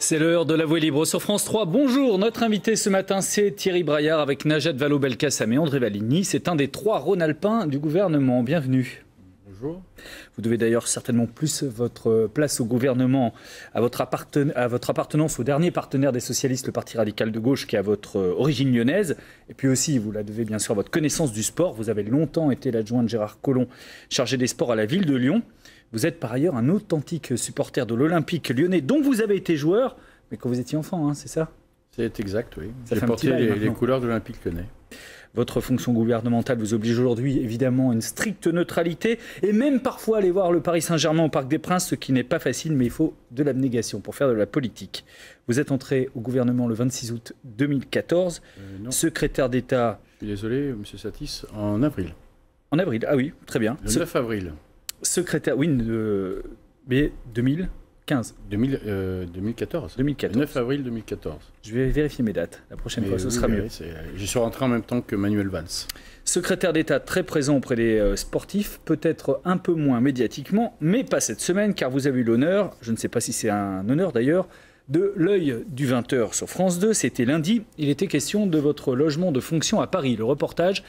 C'est l'heure de la voix libre sur France 3. Bonjour, notre invité ce matin, c'est Thierry Braillard avec Najat Vallaud-Belkacem et André Valigny. C'est un des 3 Rhône-Alpins du gouvernement. Bienvenue. Bonjour. Vous devez d'ailleurs certainement plus votre place au gouvernement à votre appartenance au dernier partenaire des socialistes, le Parti radical de gauche, qu'à votre origine lyonnaise. Et puis aussi, vous la devez bien sûr à votre connaissance du sport. Vous avez longtemps été l'adjoint de Gérard Collomb, chargé des sports à la ville de Lyon. Vous êtes par ailleurs un authentique supporter de l'Olympique lyonnais, dont vous avez été joueur, mais quand vous étiez enfant, hein, c'est ça? C'est exact, oui. J'ai porté les couleurs de l'Olympique lyonnais. Votre fonction gouvernementale vous oblige aujourd'hui évidemment à une stricte neutralité et même parfois aller voir le Paris Saint-Germain au Parc des Princes, ce qui n'est pas facile, mais il faut de l'abnégation pour faire de la politique. Vous êtes entré au gouvernement le 26 août 2014, secrétaire d'État... Je suis désolé, M. Satis, en avril. En avril, ah oui, très bien. Le 9 avril. Secrétaire, oui, mais 2015. 2014. 2014. Le 9 avril 2014. Je vais vérifier mes dates. La prochaine fois, ce sera mieux. Je suis rentré en même temps que Manuel Valls. Secrétaire d'État très présent auprès des sportifs, peut-être un peu moins médiatiquement, mais pas cette semaine, car vous avez eu l'honneur, je ne sais pas si c'est un honneur d'ailleurs, de l'œil du 20h sur France 2. C'était lundi. Il était question de votre logement de fonction à Paris. Le reportage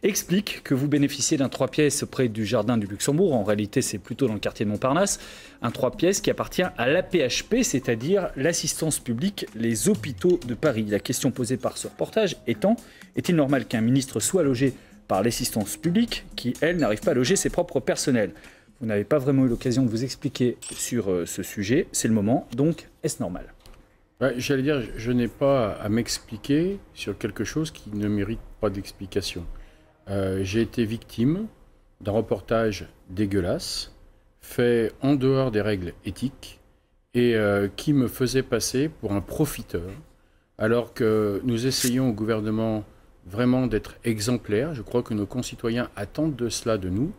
explique que vous bénéficiez d'un 3 pièces près du Jardin du Luxembourg. En réalité, c'est plutôt dans le quartier de Montparnasse. Un 3 pièces qui appartient à l'AP-HP, c'est-à-dire l'assistance publique, les hôpitaux de Paris. La question posée par ce reportage étant, est-il normal qu'un ministre soit logé par l'assistance publique qui, elle, n'arrive pas à loger ses propres personnels? Vous n'avez pas vraiment eu l'occasion de vous expliquer sur ce sujet. C'est le moment, donc est-ce normal? J'allais dire, je n'ai pas à m'expliquer sur quelque chose qui ne mérite pas d'explication. J'ai été victime d'un reportage dégueulasse, fait en dehors des règles éthiques, et qui me faisait passer pour un profiteur, alors que nous essayons au gouvernement vraiment d'être exemplaires. Je crois que nos concitoyens attendent de cela de nous,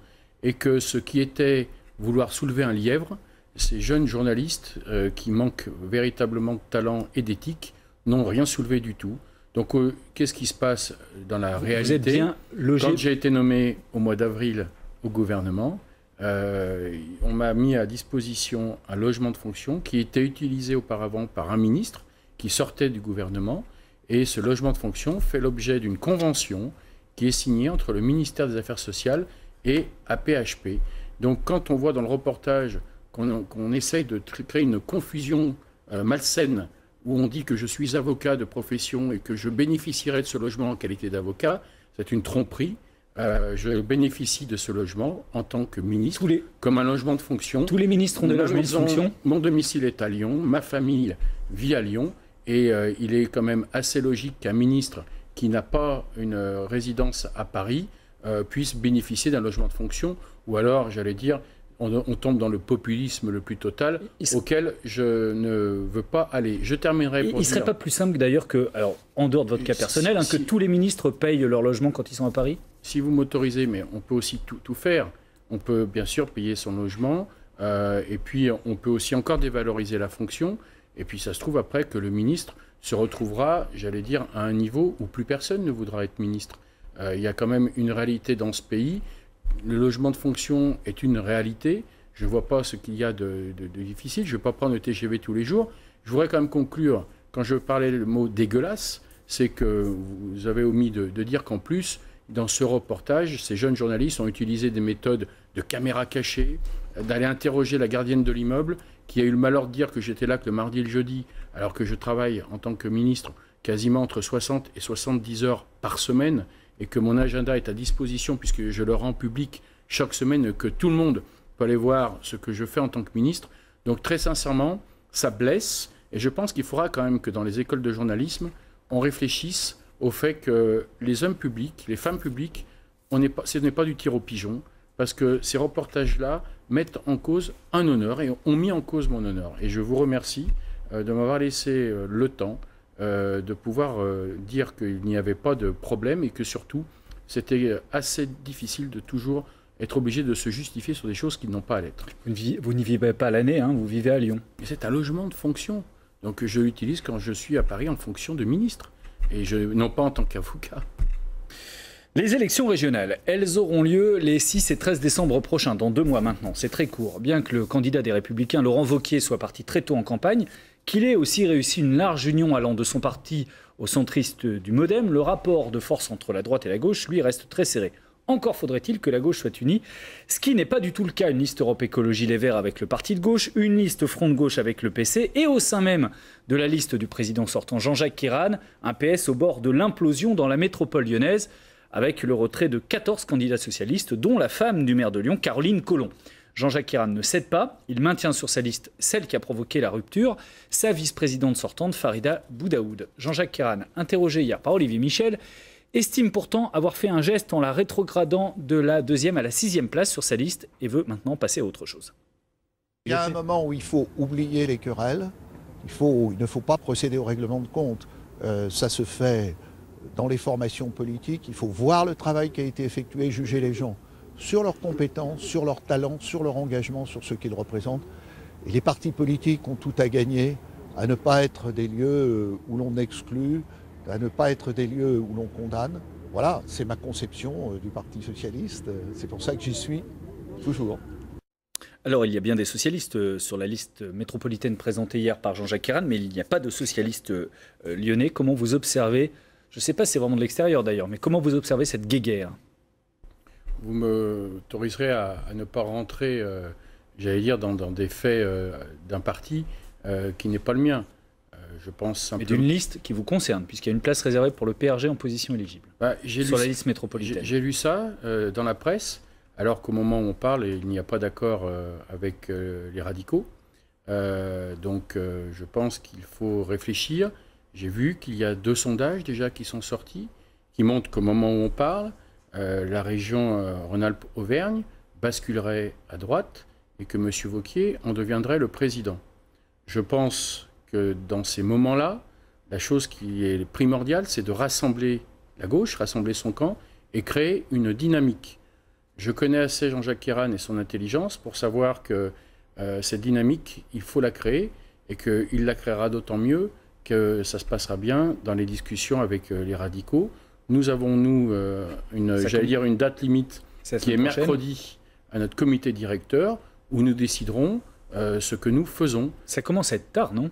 et que ce qui était vouloir soulever un lièvre, ces jeunes journalistes qui manquent véritablement de talent et d'éthique n'ont rien soulevé du tout. Donc qu'est-ce qui se passe dans la réalité? Vous êtes bien logé. Quand j'ai été nommé au mois d'avril au gouvernement, on m'a mis à disposition un logement de fonction qui était utilisé auparavant par un ministre qui sortait du gouvernement. Et ce logement de fonction fait l'objet d'une convention qui est signée entre le ministère des Affaires sociales et AP-HP. Donc quand on voit dans le reportage qu'on essaye de créer une confusion malsaine, où on dit que je suis avocat de profession et que je bénéficierai de ce logement en qualité d'avocat, c'est une tromperie. Je bénéficie de ce logement en tant que ministre, comme un logement de fonction. Tous les ministres ont des logements de fonction. Mon domicile est à Lyon, ma famille vit à Lyon, et il est quand même assez logique qu'un ministre qui n'a pas une résidence à Paris puisse bénéficier d'un logement de fonction, ou alors, j'allais dire, on tombe dans le populisme le plus total, auquel je ne veux pas aller. Je terminerai pour dire... Il ne serait pas plus simple d'ailleurs que, alors, en dehors de votre cas personnel, que tous les ministres payent leur logement quand ils sont à Paris? Si vous m'autorisez, mais on peut aussi tout faire. On peut bien sûr payer son logement, et puis on peut aussi encore dévaloriser la fonction, et puis ça se trouve après que le ministre se retrouvera, j'allais dire, à un niveau où plus personne ne voudra être ministre. Il y a quand même une réalité dans ce pays. Le logement de fonction est une réalité. Je ne vois pas ce qu'il y a de difficile. Je ne vais pas prendre le TGV tous les jours. Je voudrais quand même conclure, quand je parlais le mot dégueulasse, c'est que vous avez omis de dire qu'en plus, dans ce reportage, ces jeunes journalistes ont utilisé des méthodes de caméra cachée, d'aller interroger la gardienne de l'immeuble, qui a eu le malheur de dire que j'étais là que le mardi et le jeudi, alors que je travaille en tant que ministre quasiment entre 60 et 70 heures par semaine, et que mon agenda est à disposition puisque je le rends public chaque semaine, que tout le monde peut aller voir ce que je fais en tant que ministre. Donc très sincèrement, ça blesse, et je pense qu'il faudra quand même que dans les écoles de journalisme, on réfléchisse au fait que les hommes publics, les femmes publiques, ce n'est pas du tir au pigeon, parce que ces reportages-là mettent en cause un honneur, et ont mis en cause mon honneur. Et je vous remercie de m'avoir laissé le temps de pouvoir dire qu'il n'y avait pas de problème et que surtout, c'était assez difficile de toujours être obligé de se justifier sur des choses qui n'ont pas à l'être. Vous n'y vivez pas l'année, hein, vous vivez à Lyon. Mais c'est un logement de fonction. Donc je l'utilise quand je suis à Paris en fonction de ministre, et non pas en tant qu'avocat. Les élections régionales, elles auront lieu les 6 et 13 décembre prochains, dans 2 mois maintenant. C'est très court. Bien que le candidat des Républicains, Laurent Wauquiez, soit parti très tôt en campagne, qu'il ait aussi réussi une large union allant de son parti au centriste du MoDem, le rapport de force entre la droite et la gauche, lui, reste très serré. Encore faudrait-il que la gauche soit unie, ce qui n'est pas du tout le cas. Une liste Europe Écologie Les Verts avec le parti de gauche, une liste Front de gauche avec le PC, et au sein même de la liste du président sortant Jean-Jacques Kirane, un PS au bord de l'implosion dans la métropole lyonnaise, avec le retrait de 14 candidats socialistes, dont la femme du maire de Lyon, Caroline Collomb. Jean-Jacques Kirane ne cède pas, il maintient sur sa liste celle qui a provoqué la rupture, sa vice-présidente sortante Farida Boudaoud. Jean-Jacques Kirane, interrogé hier par Olivier Michel, estime pourtant avoir fait un geste en la rétrogradant de la 2e à la 6e place sur sa liste et veut maintenant passer à autre chose. Il y a un moment où il faut oublier les querelles, il ne faut pas procéder au règlement de compte. Ça se fait dans les formations politiques, il faut voir le travail qui a été effectué, juger les gens sur leurs compétences, sur leurs talents, sur leur engagement, sur ce qu'ils représentent. Et les partis politiques ont tout à gagner à ne pas être des lieux où l'on exclut, à ne pas être des lieux où l'on condamne. Voilà, c'est ma conception du Parti socialiste. C'est pour ça que j'y suis toujours. Alors, il y a bien des socialistes sur la liste métropolitaine présentée hier par Jean-Jacques Kirane, mais il n'y a pas de socialistes lyonnais. Comment vous observez, je ne sais pas si c'est vraiment de l'extérieur d'ailleurs, mais comment vous observez cette guéguerre? Vous m'autoriserez à ne pas rentrer, j'allais dire, dans des faits d'un parti qui n'est pas le mien. Je pense simplement... Mais d'une liste qui vous concerne, puisqu'il y a une place réservée pour le PRG en position éligible, sur la liste métropolitaine. J'ai lu ça dans la presse, alors qu'au moment où on parle, il n'y a pas d'accord avec les radicaux. Donc je pense qu'il faut réfléchir. J'ai vu qu'il y a 2 sondages déjà qui sont sortis, qui montrent qu'au moment où on parle, la région Rhône-Alpes-Auvergne basculerait à droite et que M. Wauquiez en deviendrait le président. Je pense que dans ces moments-là, la chose qui est primordiale, c'est de rassembler la gauche, rassembler son camp et créer une dynamique. Je connais assez Jean-Jacques Kirane et son intelligence pour savoir que cette dynamique, il faut la créer et qu'il la créera d'autant mieux que ça se passera bien dans les discussions avec les radicaux. Nous avons, nous, une date limite qui est mercredi à notre comité directeur où nous déciderons ce que nous faisons. Ça commence à être tard, non ?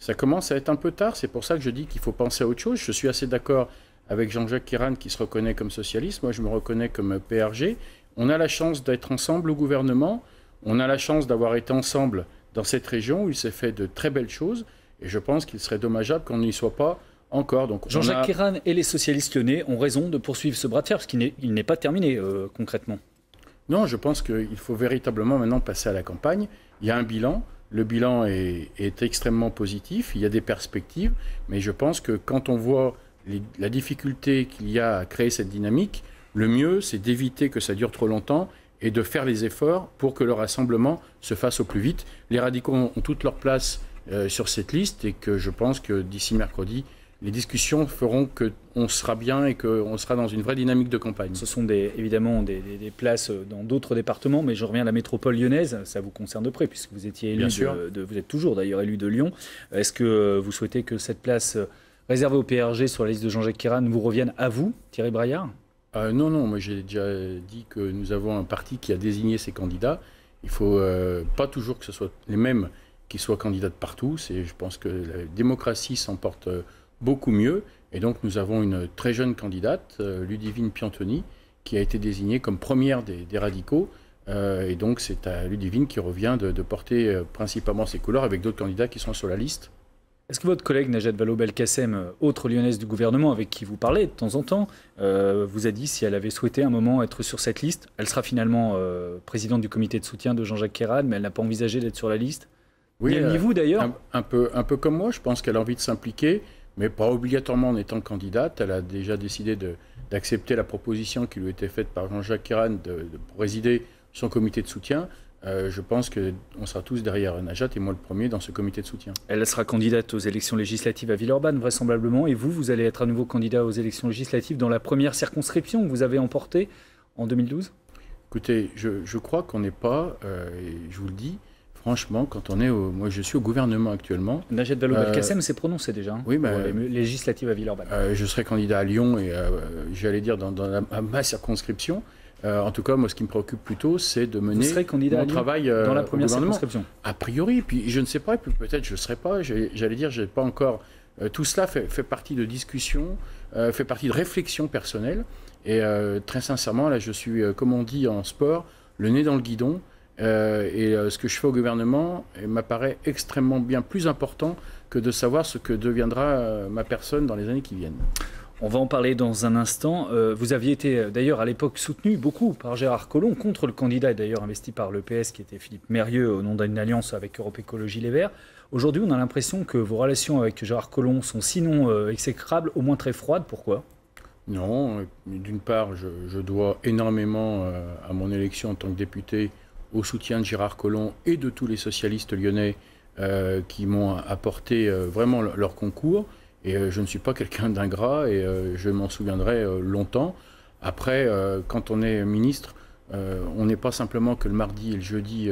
Ça commence à être un peu tard, c'est pour ça que je dis qu'il faut penser à autre chose. Je suis assez d'accord avec Jean-Jacques Kirane qui se reconnaît comme socialiste, moi je me reconnais comme PRG. On a la chance d'être ensemble au gouvernement, on a la chance d'avoir été ensemble dans cette région où il s'est fait de très belles choses, et je pense qu'il serait dommageable qu'on n'y soit pas encore. Jean-Jacques Kirane et les socialistes lyonnais ont raison de poursuivre ce bras de fer, parce qu'il n'est pas terminé concrètement. Non, je pense qu'il faut véritablement maintenant passer à la campagne. Il y a un bilan. Le bilan est extrêmement positif, il y a des perspectives, mais je pense que quand on voit la difficulté qu'il y a à créer cette dynamique, le mieux, c'est d'éviter que ça dure trop longtemps et de faire les efforts pour que le rassemblement se fasse au plus vite. Les radicaux ont toute leur place sur cette liste et que je pense que d'ici mercredi, les discussions feront qu'on sera bien et qu'on sera dans une vraie dynamique de campagne. Ce sont évidemment des places dans d'autres départements, mais je reviens à la métropole lyonnaise, ça vous concerne de près, puisque vous étiez élu, vous êtes toujours d'ailleurs élu de Lyon. Est-ce que vous souhaitez que cette place réservée au PRG sur la liste de Jean-Jacques Kirane vous revienne à vous, Thierry Braillard ? Non, moi j'ai déjà dit que nous avons un parti qui a désigné ses candidats. Il ne faut pas toujours que ce soit les mêmes qui soient candidats de partout. Je pense que la démocratie s'emporte beaucoup mieux. Et donc nous avons une très jeune candidate, Ludivine Piantoni, qui a été désignée comme première des radicaux. Et donc c'est à Ludivine qui revient de porter principalement ses couleurs avec d'autres candidats qui sont sur la liste. Est-ce que votre collègue Najat Vallaud-Belkacem, autre lyonnaise du gouvernement avec qui vous parlez de temps en temps, vous a dit si elle avait souhaité un moment être sur cette liste? Elle sera finalement présidente du comité de soutien de Jean-Jacques Kirane, mais elle n'a pas envisagé d'être sur la liste. Oui, vous d'ailleurs un peu comme moi, je pense qu'elle a envie de s'impliquer, mais pas obligatoirement en étant candidate. Elle a déjà décidé d'accepter la proposition qui lui était faite par Jean-Jacques Kirane de présider son comité de soutien. Je pense qu'on sera tous derrière Najat et moi le premier dans ce comité de soutien. Elle sera candidate aux élections législatives à Villeurbanne vraisemblablement, et vous allez être à nouveau candidat aux élections législatives dans la première circonscription que vous avez emportée en 2012 ? Écoutez, je crois qu'on n'est pas, et je vous le dis, franchement, quand on est moi je suis au gouvernement actuellement. Najat Vallaud-Belkacem s'est prononcé déjà oui, pour les législatives à Villeurbanne. Je serai candidat à Lyon et j'allais dire à ma circonscription. En tout cas, moi, ce qui me préoccupe plutôt, c'est de mener mon travail dans la au première gouvernement. circonscription. A priori, puis je ne sais pas, peut-être je ne serai pas, j'allais dire, je n'ai pas encore... tout cela fait partie de discussions, fait partie de réflexions personnelles. Et très sincèrement, là, je suis, comme on dit en sport, le nez dans le guidon. Ce que je fais au gouvernement m'apparaît extrêmement bien plus important que de savoir ce que deviendra ma personne dans les années qui viennent. On va en parler dans un instant. Vous aviez été d'ailleurs à l'époque soutenu beaucoup par Gérard Collomb contre le candidat d'ailleurs investi par le PS qui était Philippe Mérieux au nom d'une alliance avec Europe Écologie Les Verts. Aujourd'hui, on a l'impression que vos relations avec Gérard Collomb sont sinon exécrables, au moins très froides. Pourquoi ? Non, d'une part, je dois énormément à mon élection en tant que député au soutien de Gérard Collomb et de tous les socialistes lyonnais qui m'ont apporté vraiment leur concours. Et je ne suis pas quelqu'un d'ingrat et je m'en souviendrai longtemps. Après, quand on est ministre, on n'est pas simplement que le mardi et le jeudi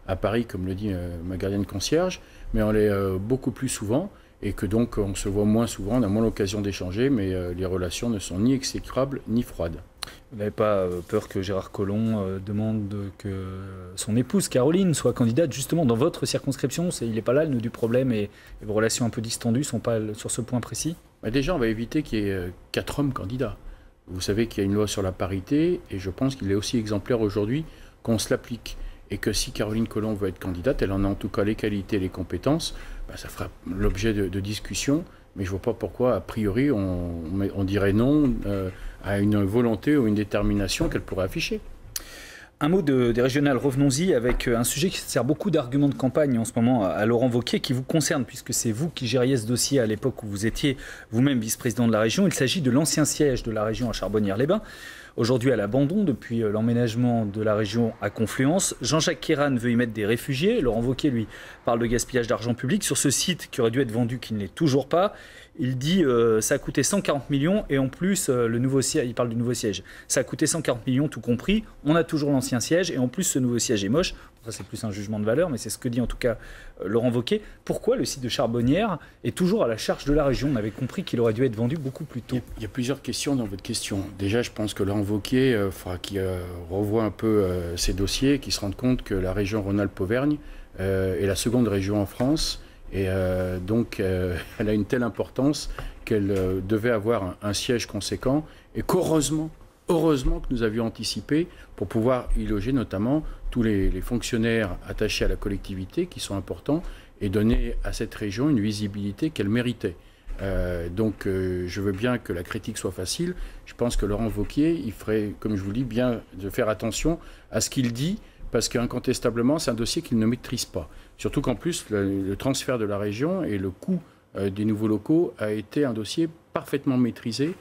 à Paris, comme le dit ma gardienne concierge, mais on l'est beaucoup plus souvent et que donc on se voit moins souvent, on a moins l'occasion d'échanger, mais les relations ne sont ni exécrables ni froides. Vous n'avez pas peur que Gérard Collomb demande que son épouse Caroline soit candidate justement dans votre circonscription? Il n'est pas là le nœud du problème et vos relations un peu distendues ne sont pas sur ce point précis? Déjà, on va éviter qu'il y ait 4 hommes candidats. Vous savez qu'il y a une loi sur la parité et je pense qu'il est aussi exemplaire aujourd'hui qu'on se l'applique. Et que si Caroline Collomb veut être candidate, elle en a en tout cas les qualités et les compétences, ça fera l'objet de discussions. Mais je ne vois pas pourquoi, a priori, on dirait non à une volonté ou une détermination qu'elle pourrait afficher. Un mot des régionales, revenons-y avec un sujet qui sert beaucoup d'argument de campagne en ce moment à Laurent Wauquiez, qui vous concerne, puisque c'est vous qui gériez ce dossier à l'époque où vous étiez vous-même vice-président de la région. Il s'agit de l'ancien siège de la région à Charbonnières-les-Bains, aujourd'hui à l'abandon depuis l'emménagement de la région à Confluence. Jean-Jacques Kéran veut y mettre des réfugiés. Laurent Wauquiez, lui, parle de gaspillage d'argent public sur ce site qui aurait dû être vendu, qui ne l'est toujours pas. Il dit ça a coûté 140 millions et en plus, il parle du nouveau siège. Ça a coûté 140 millions tout compris. On a toujours l'ancien siège et en plus, ce nouveau siège est moche. Ça, c'est plus un jugement de valeur, mais c'est ce que dit en tout cas Laurent Wauquiez. Pourquoi le site de Charbonnières est toujours à la charge de la région? On avait compris qu'il aurait dû être vendu beaucoup plus tôt. Il y a plusieurs questions dans votre question. Déjà, je pense que Laurent Wauquiez, il faudra qu'il revoie un peu ses dossiers, qu'il se rende compte que la région Rhône-Alpes-Auvergne est la seconde région en France. Et donc, elle a une telle importance qu'elle devait avoir un siège conséquent et qu'heureusement que nous avions anticipé pour pouvoir y loger notamment tous les fonctionnaires attachés à la collectivité qui sont importants et donner à cette région une visibilité qu'elle méritait. Donc, je veux bien que la critique soit facile. Je pense que Laurent Wauquiez, il ferait, comme je vous dis, bien de faire attention à ce qu'il dit parce qu'incontestablement, c'est un dossier qu'il ne maîtrise pas. Surtout qu'en plus, le transfert de la région et le coût des nouveaux locaux a été un dossier parfaitement maîtrisé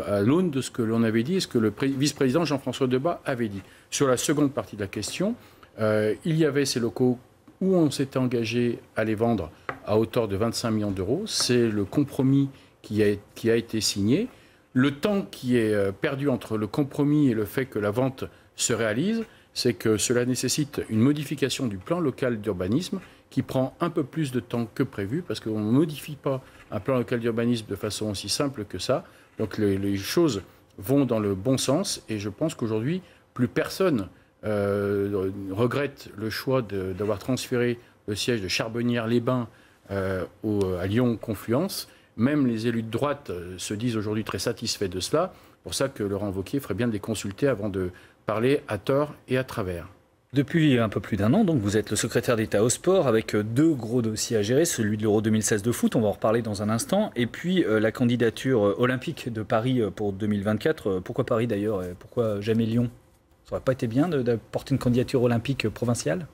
à l'aune de ce que l'on avait dit et ce que le vice-président Jean-François Debat avait dit. Sur la seconde partie de la question, il y avait ces locaux où on s'était engagé à les vendre à hauteur de 25 millions d'euros. C'est le compromis qui a été signé. Le temps qui est perdu entre le compromis et le fait que la vente se réalise, c'est que cela nécessite une modification du plan local d'urbanisme qui prend un peu plus de temps que prévu parce qu'on ne modifie pas un plan local d'urbanisme de façon aussi simple que ça. Donc les choses vont dans le bon sens et je pense qu'aujourd'hui, plus personne regrette le choix d'avoir transféré le siège de Charbonnières-les-Bains à Lyon-Confluence. Même les élus de droite se disent aujourd'hui très satisfaits de cela. C'est pour ça que Laurent Wauquiez ferait bien de les consulter avant de parler à tort et à travers. Depuis un peu plus d'un an, donc, vous êtes le secrétaire d'État au sport avec 2 gros dossiers à gérer, celui de l'Euro 2016 de foot, on va en reparler dans un instant, et puis la candidature olympique de Paris pour 2024. Pourquoi Paris d'ailleurs? Pourquoi jamais Lyon? Ça n'aurait pas été bien d'apporter une candidature olympique provinciale?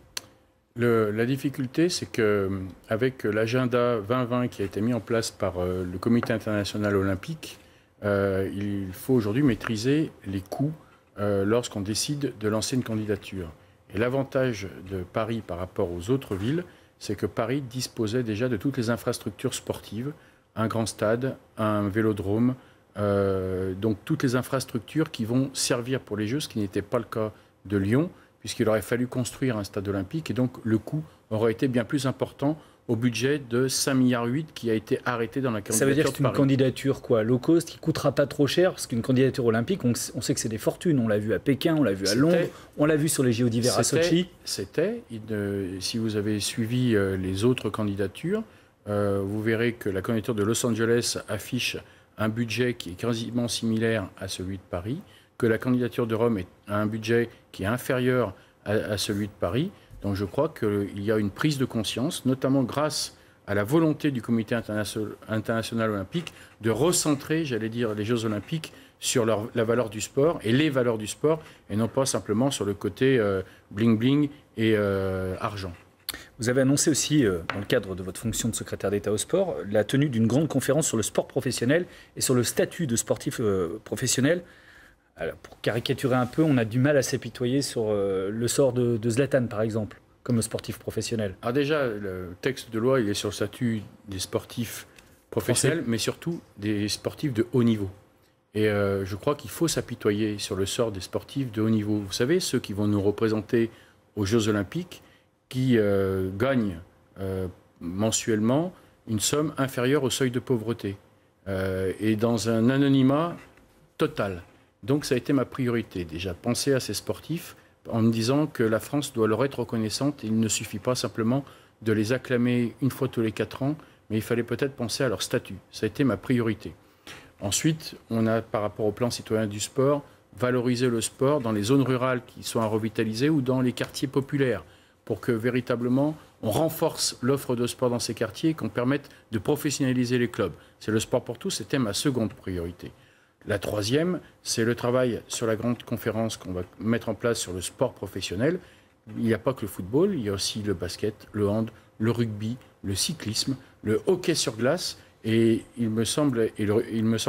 La difficulté, c'est qu'avec l'agenda 2020 qui a été mis en place par le Comité international olympique, il faut aujourd'hui maîtriser les coûts lorsqu'on décide de lancer une candidature. Et l'avantage de Paris par rapport aux autres villes, c'est que Paris disposait déjà de toutes les infrastructures sportives, un grand stade, un vélodrome, donc toutes les infrastructures qui vont servir pour les Jeux, ce qui n'était pas le cas de Lyon, puisqu'il aurait fallu construire un stade olympique, et donc le coût aurait été bien plus important au budget de 5,8 milliards qui a été arrêté dans la candidature. Ça veut dire que c'est une candidature quoi, low cost, qui ne coûtera pas trop cher, parce qu'une candidature olympique, on sait que c'est des fortunes. On l'a vu à Pékin, on l'a vu à Londres, on l'a vu sur les JO d'hiver à Sochi. Si vous avez suivi les autres candidatures, vous verrez que la candidature de Los Angeles affiche un budget qui est quasiment similaire à celui de Paris, que la candidature de Rome a un budget qui est inférieur à celui de Paris. Donc je crois qu'il y a une prise de conscience, notamment grâce à la volonté du Comité international olympique de recentrer, j'allais dire, les Jeux olympiques sur la valeur du sport et les valeurs du sport, et non pas simplement sur le côté bling-bling et argent. Vous avez annoncé aussi, dans le cadre de votre fonction de secrétaire d'État au sport, la tenue d'une grande conférence sur le sport professionnel et sur le statut de sportif professionnel. Alors, pour caricaturer un peu, on a du mal à s'apitoyer sur le sort de Zlatan, par exemple, comme sportif professionnel. Alors déjà, le texte de loi, il est sur le statut des sportifs professionnels, mais surtout des sportifs de haut niveau. Et je crois qu'il faut s'apitoyer sur le sort des sportifs de haut niveau. Vous savez, ceux qui vont nous représenter aux Jeux olympiques, qui gagnent mensuellement une somme inférieure au seuil de pauvreté, et dans un anonymat total. Donc ça a été ma priorité, déjà, penser à ces sportifs en me disant que la France doit leur être reconnaissante. Il ne suffit pas simplement de les acclamer une fois tous les 4 ans, mais il fallait peut-être penser à leur statut. Ça a été ma priorité. Ensuite, on a, par rapport au plan citoyen du sport, valorisé le sport dans les zones rurales qui sont à revitaliser ou dans les quartiers populaires, pour que véritablement on renforce l'offre de sport dans ces quartiers et qu'on permette de professionnaliser les clubs. C'est le sport pour tous, c'était ma seconde priorité. La troisième, c'est le travail sur la grande conférence qu'on va mettre en place sur le sport professionnel. Il n'y a pas que le football, il y a aussi le basket, le hand, le rugby, le cyclisme, le hockey sur glace. Et il me semble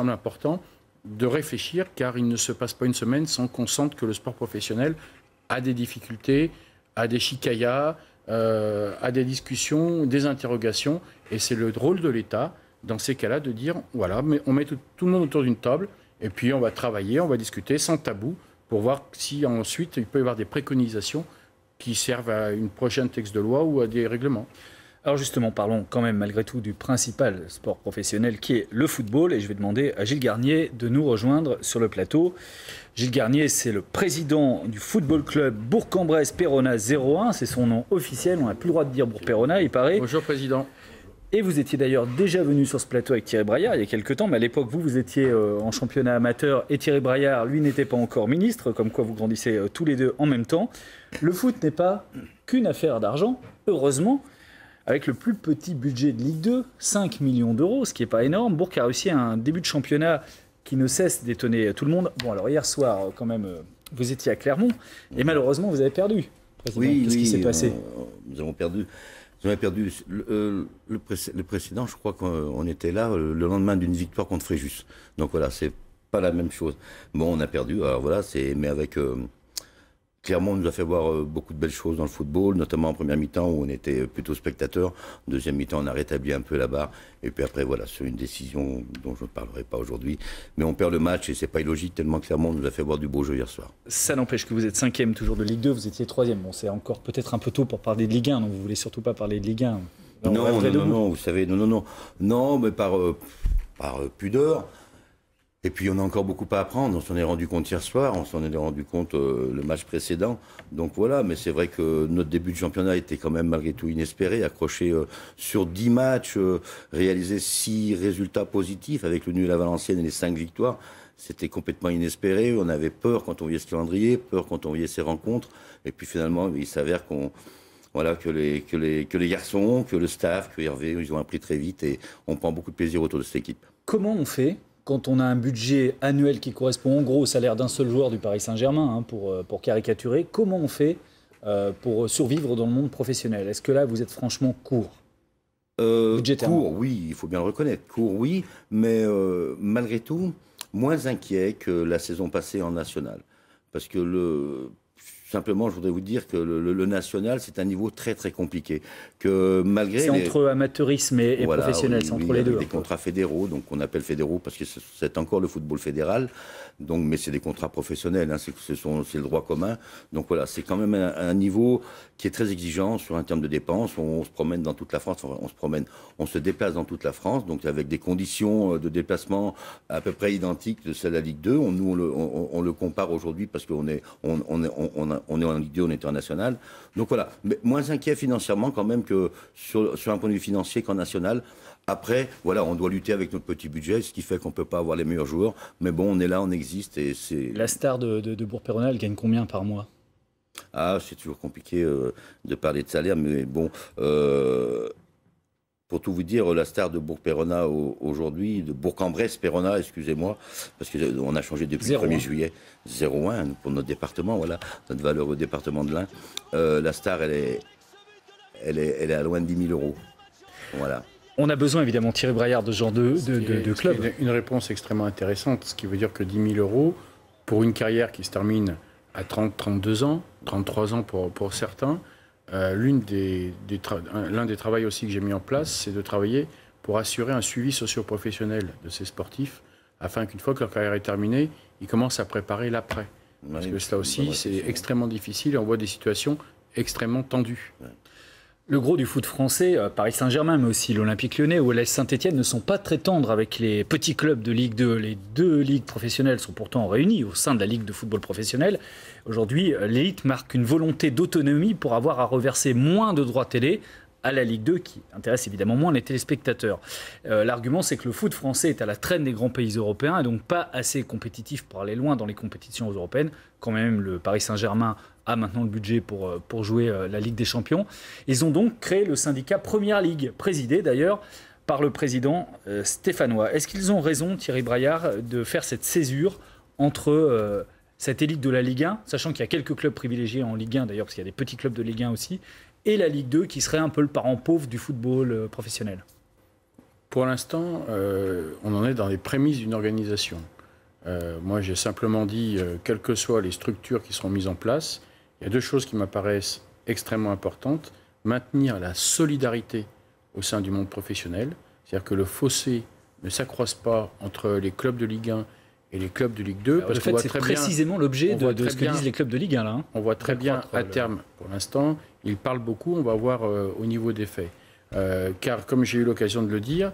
important de réfléchir, car il ne se passe pas une semaine sans qu'on sente que le sport professionnel a des difficultés, a des chicayas, a des discussions, des interrogations. Et c'est le rôle de l'État, dans ces cas-là, de dire, voilà, mais on met tout le monde autour d'une table, et puis on va travailler, on va discuter sans tabou, pour voir si ensuite il peut y avoir des préconisations qui servent à une prochaine texte de loi ou à des règlements. Alors justement, parlons quand même malgré tout du principal sport professionnel qui est le football, et je vais demander à Gilles Garnier de nous rejoindre sur le plateau. Gilles Garnier, c'est le président du football club Bourg-en-Bresse Péronat 01, c'est son nom officiel, on n'a plus le droit de dire Bourg-Péronat, il paraît. Bonjour président. Et vous étiez d'ailleurs déjà venu sur ce plateau avec Thierry Braillard il y a quelques temps, mais à l'époque vous étiez en championnat amateur et Thierry Braillard, lui, n'était pas encore ministre, comme quoi vous grandissez tous les deux en même temps. Le foot n'est pas qu'une affaire d'argent, heureusement. Avec le plus petit budget de Ligue 2, 5 millions d'euros, ce qui n'est pas énorme, Bourg a réussi un début de championnat qui ne cesse d'étonner tout le monde. Bon, alors hier soir, quand même, vous étiez à Clermont, et malheureusement, vous avez perdu. Président. Oui, qu'est-ce qui s'est passé? Nous avons perdu. Nous avons perdu. Le précédent, je crois qu'on était là le lendemain d'une victoire contre Fréjus. Donc voilà, c'est pas la même chose. Bon, on a perdu, alors voilà, mais avec... Clairement, on nous a fait voir beaucoup de belles choses dans le football, notamment en première mi-temps où on était plutôt spectateurs. En deuxième mi-temps, on a rétabli un peu la barre. Et puis après, voilà, c'est une décision dont je ne parlerai pas aujourd'hui. Mais on perd le match et c'est pas illogique tellement Clermont nous a fait voir du beau jeu hier soir. Ça n'empêche que vous êtes 5e toujours de Ligue 2, vous étiez 3e. Bon, c'est encore peut-être un peu tôt pour parler de Ligue 1, donc vous voulez surtout pas parler de Ligue 1. Non, vous savez, non, mais par pudeur. Et puis on a encore beaucoup à apprendre, on s'en est rendu compte hier soir, on s'en est rendu compte le match précédent. Donc voilà, mais c'est vrai que notre début de championnat était quand même malgré tout inespéré, accroché sur 10 matchs, réalisé 6 résultats positifs avec le nul à Valenciennes et les 5 victoires. C'était complètement inespéré, on avait peur quand on voyait ce calendrier, peur quand on voyait ces rencontres. Et puis finalement, il s'avère que les garçons, que le staff, que Hervé, ils ont appris très vite et on prend beaucoup de plaisir autour de cette équipe. Comment on fait quand on a un budget annuel qui correspond en gros au salaire d'un seul joueur du Paris Saint-Germain, pour caricaturer, comment on fait pour survivre dans le monde professionnel? Est-ce que là, vous êtes franchement court budgétairement? Court, oui, il faut bien le reconnaître. Court, oui, mais malgré tout, moins inquiet que la saison passée en national. Parce que simplement, je voudrais vous dire que le national, c'est un niveau très très compliqué. Que malgré c'est entre amateurisme et voilà, professionnel, c'est entre les deux. Des contrats fédéraux, donc on appelle fédéraux parce que c'est encore le football fédéral. Donc, mais c'est des contrats professionnels, hein, c'est le droit commun. Donc voilà, c'est quand même un niveau qui est très exigeant sur un terme de dépenses. On se promène dans toute la France, on se déplace dans toute la France, donc avec des conditions de déplacement à peu près identiques de celles de la Ligue 2. Nous, on le compare aujourd'hui parce qu'on est en Ligue 2, on est en national. Donc voilà, mais moins inquiet financièrement quand même que sur un point de vue financier qu'en national. Après, voilà, on doit lutter avec notre petit budget, ce qui fait qu'on ne peut pas avoir les meilleurs joueurs. Mais bon, on est là, on existe. Et c'est... La star de Bourg-Péronat, elle gagne combien par mois ? Ah, c'est toujours compliqué de parler de salaire, mais bon, pour tout vous dire, la star de Bourg-Péronat aujourd'hui, de Bourg-en-Bresse-Péronat, excusez-moi, parce qu'on a changé depuis le 1er juillet, 0,1 pour notre département, voilà, notre valeur au département de l'Ain. La star, elle est à loin de 10 000 euros. Voilà. On a besoin évidemment, Thierry Braillard, de ce genre de club. Une réponse extrêmement intéressante, ce qui veut dire que 10 000 euros pour une carrière qui se termine à 30, 32 ans, 33 ans pour certains. L'un des travaux aussi que j'ai mis en place, c'est de travailler pour assurer un suivi socio-professionnel de ces sportifs, afin qu'une fois que leur carrière est terminée, ils commencent à préparer l'après. Parce que cela aussi, c'est extrêmement difficile et on voit des situations extrêmement tendues. Ouais. Le gros du foot français, Paris Saint-Germain, mais aussi l'Olympique Lyonnais ou l'AS Saint-Etienne ne sont pas très tendres avec les petits clubs de Ligue 2. Les deux ligues professionnelles sont pourtant réunies au sein de la Ligue de football professionnel. Aujourd'hui, l'élite marque une volonté d'autonomie pour avoir à reverser moins de droits télé à la Ligue 2, qui intéresse évidemment moins les téléspectateurs. L'argument, c'est que le foot français est à la traîne des grands pays européens et donc pas assez compétitif pour aller loin dans les compétitions européennes, quand même le Paris Saint-Germain a maintenant le budget pour jouer la Ligue des Champions. Ils ont donc créé le syndicat Première Ligue, présidé d'ailleurs par le président stéphanois. Est-ce qu'ils ont raison, Thierry Braillard, de faire cette césure entre cette élite de la Ligue 1, sachant qu'il y a quelques clubs privilégiés en Ligue 1 d'ailleurs, parce qu'il y a des petits clubs de Ligue 1 aussi, et la Ligue 2 qui serait un peu le parent pauvre du football professionnel? Pour l'instant, on en est dans les prémices d'une organisation. Moi, j'ai simplement dit, quelles que soient les structures qui seront mises en place, il y a deux choses qui m'apparaissent extrêmement importantes. Maintenir la solidarité au sein du monde professionnel, c'est-à-dire que le fossé ne s'accroisse pas entre les clubs de Ligue 1 et les clubs de Ligue 2. Alors, parce qu'on voit très bien, c'est précisément l'objet de ce que disent les clubs de Ligue 1. Là, hein. On voit très bien à terme, pour l'instant, ils parlent beaucoup, on va voir au niveau des faits. Car, comme j'ai eu l'occasion de le dire,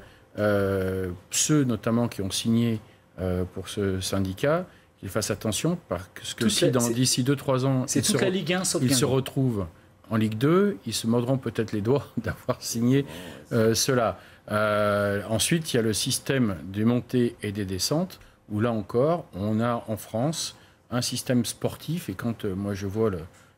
ceux notamment qui ont signé pour ce syndicat, qu'ils fassent attention, parce que si d'ici 2-3 ans, ils se retrouvent en Ligue 2, ils se mordront peut-être les doigts d'avoir signé cela. Ensuite, il y a le système des montées et des descentes, où là encore, on a en France un système sportif, et quand moi je vois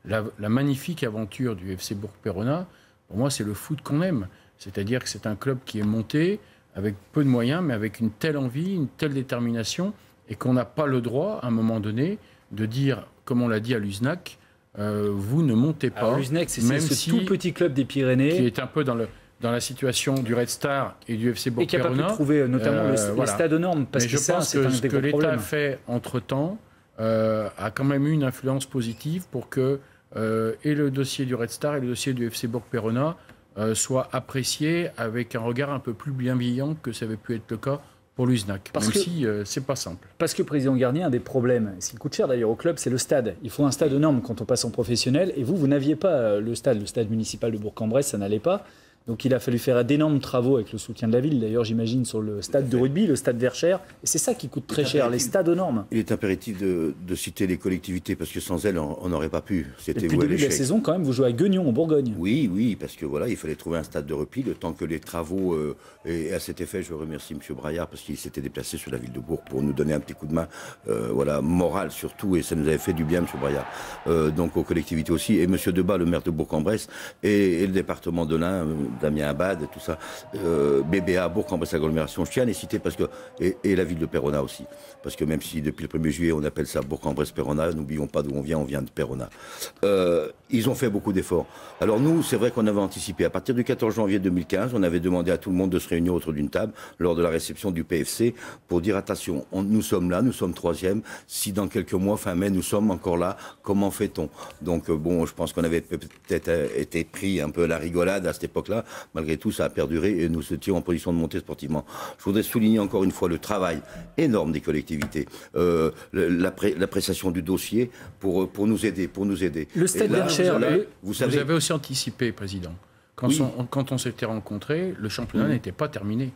la magnifique aventure du FC Bourg-Péronat, pour moi c'est le foot qu'on aime. C'est-à-dire que c'est un club qui est monté avec peu de moyens, mais avec une telle envie, une telle détermination, et qu'on n'a pas le droit, à un moment donné, de dire, comme on l'a dit à Luznac, vous ne montez pas. Alors, Luznac, c'est ce tout petit club des Pyrénées. Qui est un peu dans la situation du Red Star et du FC Bourg-Péronat. Et qui n'a pas pu trouver notamment les stades aux normes. Parce que je pense que ce que l'État a fait entre-temps a quand même eu une influence positive pour que et le dossier du Red Star et le dossier du FC Bourg-Péronat soient appréciés avec un regard un peu plus bienveillant que ça avait pu être le cas pour Luznac, même si c'est pas simple. Parce que, Président Garnier, un des problèmes, ce qui coûte cher d'ailleurs au club, c'est le stade. Il faut un stade aux normes quand on passe en professionnel, et vous n'aviez pas le stade municipal de Bourg-en-Bresse, ça n'allait pas. Donc il a fallu faire d'énormes travaux avec le soutien de la ville, d'ailleurs j'imagine sur le stade de rugby, le stade Verchères, et c'est ça qui coûte très cher, les stades aux normes. Il est impératif de citer les collectivités, parce que sans elles, on n'aurait pas pu. C'était depuis le début de la saison, quand même, vous jouez à Guignon, en Bourgogne. Oui, parce que voilà, il fallait trouver un stade de rugby, le temps que les travaux, et à cet effet, je remercie M. Braillard, parce qu'il s'était déplacé sur la ville de Bourg pour nous donner un petit coup de main, moral surtout, et ça nous avait fait du bien, M. Braillard. Donc aux collectivités aussi, et M. Debat, le maire de Bourg-en-Bresse, et le département de l'Ain, Damien Abad, tout ça. BBA, Bourg-en-Bresse Agglomération, je tiens à les citer parce que, et la ville de Péronat aussi. Parce que même si depuis le 1er juillet on appelle ça Bourg-en-Bresse-Péronat, n'oublions pas d'où on vient de Péronat. Ils ont fait beaucoup d'efforts. Alors nous, c'est vrai qu'on avait anticipé. À partir du 14 janvier 2015, on avait demandé à tout le monde de se réunir autour d'une table lors de la réception du PFC pour dire attention, nous sommes là, nous sommes 3e. Si dans quelques mois, fin mai, nous sommes encore là, comment fait-on? Donc bon, je pense qu'on avait peut-être été pris un peu à la rigolade à cette époque-là. Malgré tout, ça a perduré et nous étions en position de monter sportivement. Je voudrais souligner encore une fois le travail énorme des collectivités, l'appréciation du dossier pour nous aider. Le Stade Verchères, vous avez aussi anticipé, Président. Quand on s'était rencontrés, le championnat n'était pas terminé.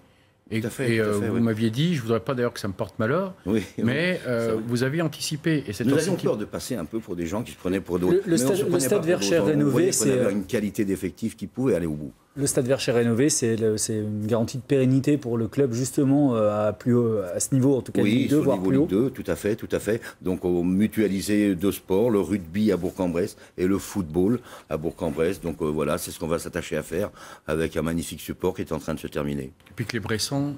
Et vous m'aviez dit, je ne voudrais pas d'ailleurs que ça me porte malheur, mais vous aviez anticipé. Et nous avions peur de passer un peu pour des gens qui se prenaient pour d'autres. Le Stade Verchères rénové, c'est une qualité d'effectif qui pouvait aller au bout. Le Stade Verchères rénové, c'est une garantie de pérennité pour le club, justement, à ce niveau, en tout cas, Ligue 2, voire plus haut. Ligue 2, tout à fait. Donc, on mutualisait deux sports, le rugby à Bourg-en-Bresse et le football à Bourg-en-Bresse. Donc, voilà, c'est ce qu'on va s'attacher à faire avec un magnifique support qui est en train de se terminer. Et puis que les Bressans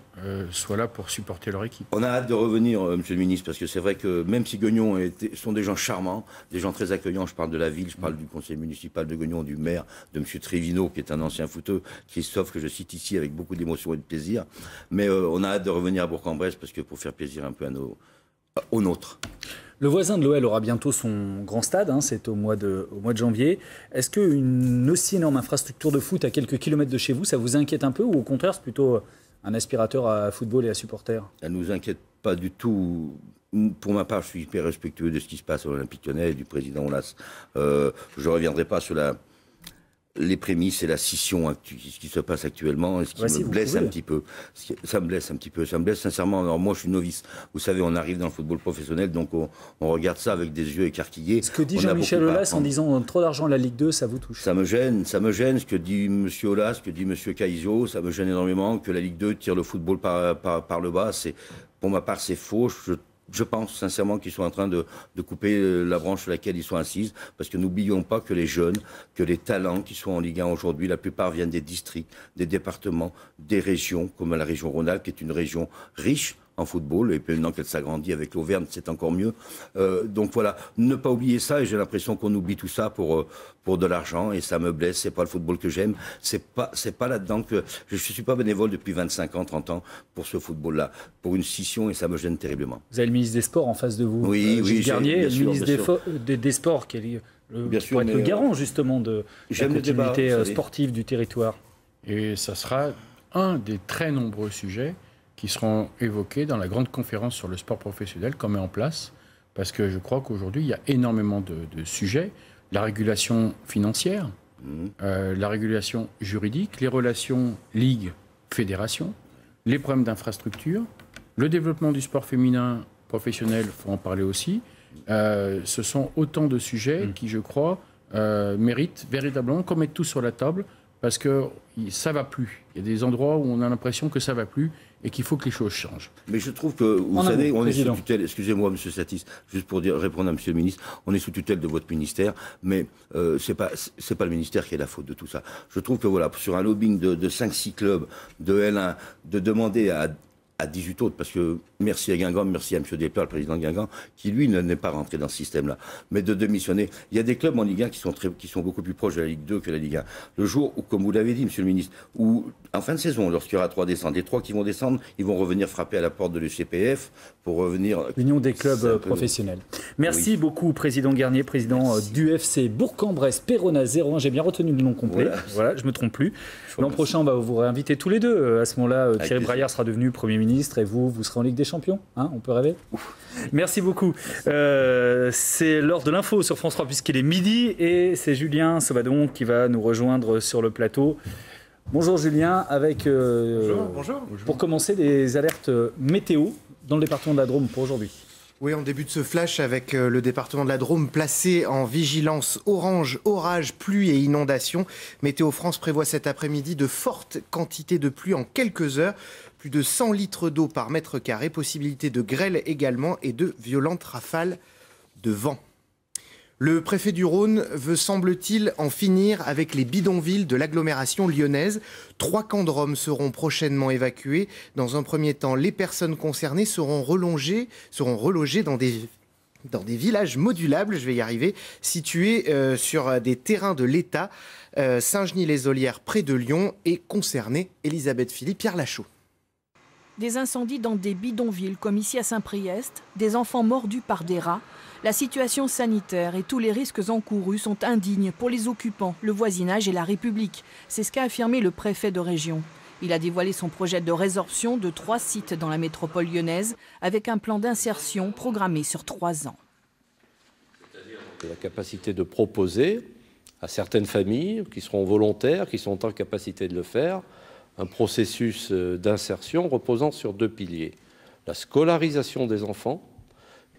soient là pour supporter leur équipe. On a hâte de revenir, Monsieur le Ministre, parce que c'est vrai que même si Gueugnon sont des gens charmants, des gens très accueillants, je parle de la ville, je parle du conseil municipal de Gueugnon, du maire, de Monsieur Trévineau, qui est un ancien footeux, Christophe, que je cite ici avec beaucoup d'émotion et de plaisir. Mais on a hâte de revenir à Bourg-en-Bresse parce que pour faire plaisir un peu aux nôtres. Le voisin de l'OL aura bientôt son grand stade, c'est au mois de janvier. Est-ce qu'une aussi énorme infrastructure de foot à quelques kilomètres de chez vous, ça vous inquiète un peu ou au contraire c'est plutôt un aspirateur à football et à supporters? Ça ne nous inquiète pas du tout. Pour ma part, je suis hyper respectueux de ce qui se passe à l'Olympique Lyonnais et du président Aulas. Je ne reviendrai pas sur les prémices et la scission ce qui se passe actuellement, ce qui me blesse un petit peu. Ça me blesse un petit peu. Ça me blesse sincèrement. Alors moi, je suis novice. Vous savez, on arrive dans le football professionnel, donc on regarde ça avec des yeux écarquillés. Ce que dit Jean-Michel Aulas en disant trop d'argent à la Ligue 2, ça vous touche? Ça me gêne. Ce que dit M. Aulas, ce que dit M. Caïso, ça me gêne énormément que la Ligue 2 tire le football par le bas. Pour ma part, c'est faux. Je pense sincèrement qu'ils sont en train de couper la branche sur laquelle ils sont assises, parce que n'oublions pas que les jeunes, que les talents qui sont en Ligue 1 aujourd'hui, la plupart viennent des districts, des départements, des régions, comme la région Rhône-Alpes, qui est une région riche en football, et puis maintenant qu'elle s'agrandit avec l'Auvergne, c'est encore mieux. Donc voilà, ne pas oublier ça, et j'ai l'impression qu'on oublie tout ça pour de l'argent, et ça me blesse, c'est pas le football que j'aime, c'est pas là-dedans que... Je suis pas bénévole depuis 25 ans, 30 ans pour ce football-là, pour une scission, et ça me gêne terriblement. Vous avez le ministre des Sports en face de vous, Gilles Garnier, le ministre des Sports, qui est le garant justement de la continuité sportive du territoire. Et ça sera un des très nombreux sujets qui seront évoqués dans la grande conférence sur le sport professionnel qu'on met en place, parce que je crois qu'aujourd'hui, il y a énormément de sujets. La régulation financière, la régulation juridique, les relations ligue-fédération, les problèmes d'infrastructure, le développement du sport féminin professionnel, il faut en parler aussi. Ce sont autant de sujets qui, je crois, méritent véritablement qu'on mette tout sur la table, parce que ça ne va plus. Il y a des endroits où on a l'impression que ça ne va plus et qu'il faut que les choses changent. Mais je trouve que, vous savez, on est sous tutelle, excusez-moi, M. Satis, juste pour répondre à M. le ministre, on est sous tutelle de votre ministère, mais c'est pas le ministère qui est la faute de tout ça. Je trouve que, voilà, sur un lobbying de 5-6 clubs de L1, de demander à 18 autres, parce que merci à Guingamp, merci à M. Desplat, le président de Guingamp, qui lui n'est pas rentré dans ce système-là, mais de démissionner. Il y a des clubs en Ligue 1 qui sont beaucoup plus proches de la Ligue 2 que la Ligue 1. Le jour où, comme vous l'avez dit, M. le ministre, où en fin de saison, lorsqu'il y aura 3 descentes, les 3 qui vont descendre, ils vont revenir frapper à la porte de l'UCPF pour revenir... L'Union des clubs professionnels. Merci beaucoup, Président Garnier, président du FC Bourg-en-Bresse, Péronat 01. J'ai bien retenu le nom complet. Voilà, je ne me trompe plus. L'an prochain, on va vous réinviter tous les deux. À ce moment-là, Thierry Braillard sera devenu Premier ministre et vous serez en Ligue des Champions. On peut rêver. Merci beaucoup. C'est l'heure de l'info sur France 3 puisqu'il est midi et c'est Julien Sauvadon qui va nous rejoindre sur le plateau. Bonjour Julien, avec bonjour. Pour commencer des alertes météo dans le département de la Drôme pour aujourd'hui. Oui, on débute ce flash avec le département de la Drôme placé en vigilance orange, orage, pluie et inondation. Météo France prévoit cet après-midi de fortes quantités de pluie en quelques heures. Plus de 100 litres d'eau par mètre carré, possibilité de grêle également et de violentes rafales de vent. Le préfet du Rhône veut, semble-t-il, en finir avec les bidonvilles de l'agglomération lyonnaise. 3 camps de Roms seront prochainement évacués. Dans un premier temps, les personnes concernées seront relogées dans des villages modulables, je vais y arriver, situés sur des terrains de l'État. Saint-Genis-les-Olières, près de Lyon, est concernée. Elisabeth Philippe, Pierre Lachaud. Des incendies dans des bidonvilles, comme ici à Saint-Priest, des enfants mordus par des rats. La situation sanitaire et tous les risques encourus sont indignes pour les occupants, le voisinage et la République. C'est ce qu'a affirmé le préfet de région. Il a dévoilé son projet de résorption de 3 sites dans la métropole lyonnaise, avec un plan d'insertion programmé sur 3 ans. La capacité de proposer à certaines familles qui seront volontaires, qui sont en capacité de le faire, un processus d'insertion reposant sur 2 piliers. La scolarisation des enfants